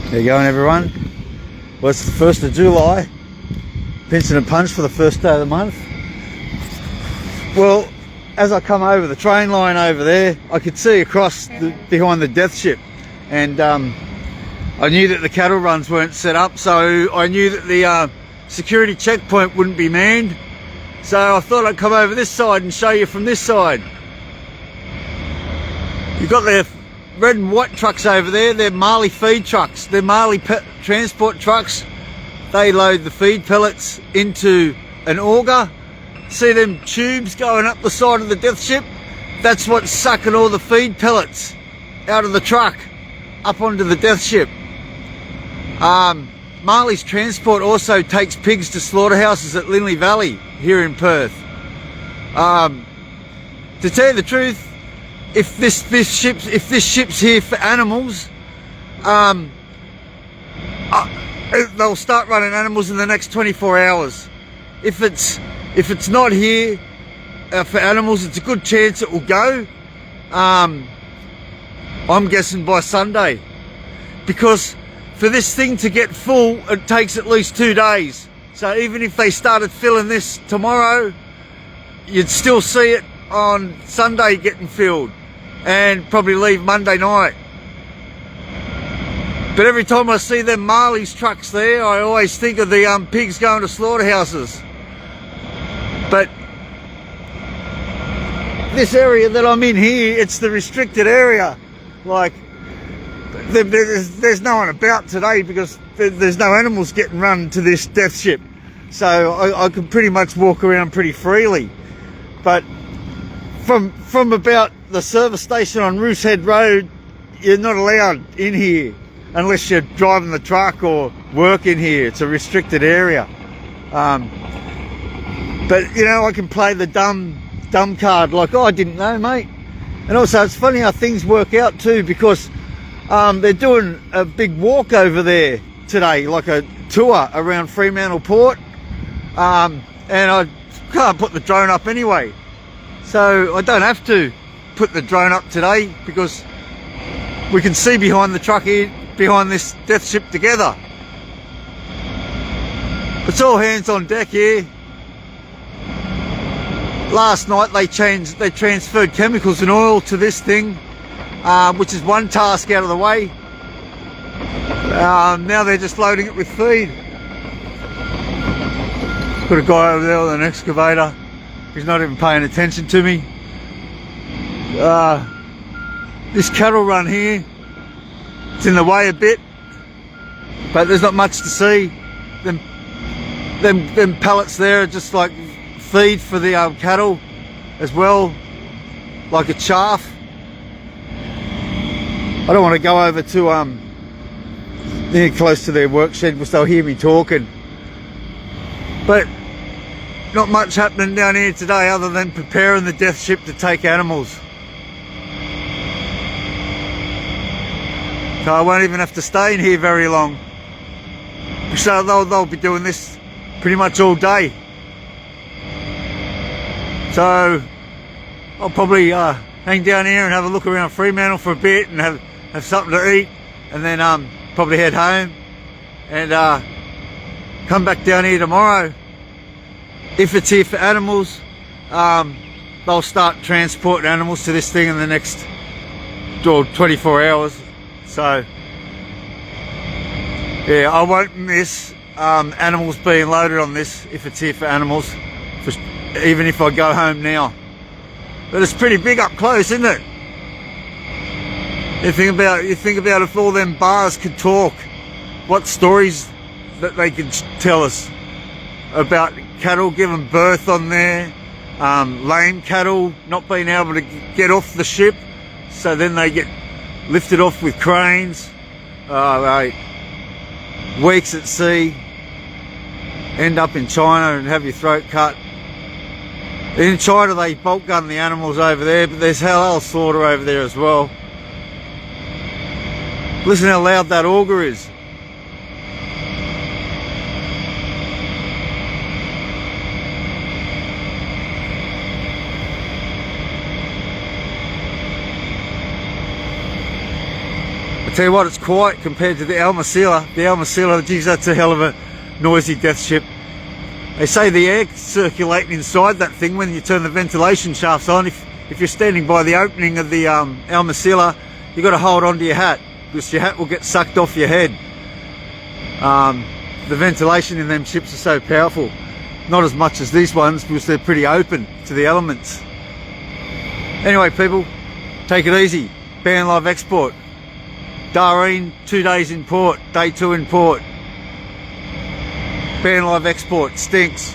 How you going, everyone? Well, it's the 1st of July. Pinching a punch for the first day of the month. Well, as I come over the train line over there, I could see across behind the death ship, and I knew that the cattle runs weren't set up, so I knew that the security checkpoint wouldn't be manned. So I thought I'd come over this side and show you from this side. You've got the red and white trucks over there. They're Marley feed trucks. They're Marley transport trucks. They load the feed pellets into an auger. See them tubes going up the side of the death ship? That's what's sucking all the feed pellets out of the truck up onto the death ship. Marley's transport also takes pigs to slaughterhouses at Linley Valley here in Perth. To tell you the truth, if this ship's here for animals, they'll start running animals in the next 24 hours. If it's not here for animals, it's a good chance it will go. I'm guessing by Sunday, because for this thing to get full, it takes at least 2 days. So even if they started filling this tomorrow, you'd still see it on Sunday getting filled, and probably leave Monday night. But every time I see them Marley's trucks there, I always think of the pigs going to slaughterhouses. But this area that I'm in here, it's the restricted area. Like, there's no one about today because there's no animals getting run to this death ship. So I can pretty much walk around pretty freely. But from about the service station on Roosehead Road, you're not allowed in here unless you're driving the truck or work in here. It's a restricted area. But you know, I can play the dumb card, like, oh, I didn't know, mate. And also it's funny how things work out too, because they're doing a big walk over there today, like a tour around Fremantle Port, and I can't put the drone up anyway, so I don't have to put the drone up today, because we can see behind the truck here, behind this death ship together. It's all hands on deck here. Last night they transferred chemicals and oil to this thing, which is one task out of the way. Now they're just loading it with feed. Got a guy over there with an excavator. He's not even paying attention to me. This cattle run here, it's in the way a bit, but there's not much to see. Them pellets there are just like feed for the cattle as well, like a chaff. I don't want to go over to near close to their work shed because they'll hear me talking. But not much happening down here today other than preparing the death ship to take animals. So I won't even have to stay in here very long. So they'll be doing this pretty much all day. So I'll probably hang down here and have a look around Fremantle for a bit and have something to eat, and then probably head home and come back down here tomorrow. If it's here for animals, they'll start transporting animals to this thing in the next 24 hours. So yeah, I won't miss animals being loaded on this if it's here for animals, even if I go home now. But it's pretty big up close, isn't it? You think about if all them bars could talk, what stories that they could tell us about cattle giving birth on there, lame cattle not being able to get off the ship, so then they get lifted off with cranes. Right. Weeks at sea, end up in China and have your throat cut. In China they bolt gun the animals over there, but there's halal slaughter over there as well. Listen how loud that auger is. Tell you what, it's quiet compared to the Almacilla. The Almacilla, geez, that's a hell of a noisy death ship. They say the air circulating inside that thing when you turn the ventilation shafts on. If you're standing by the opening of the Almacilla, you've got to hold on to your hat, because your hat will get sucked off your head. The ventilation in them ships are so powerful. Not as much as these ones, because they're pretty open to the elements. Anyway, people, take it easy. Ban live export. Dareen, 2 days in port, day 2 in port. Ban live export, stinks.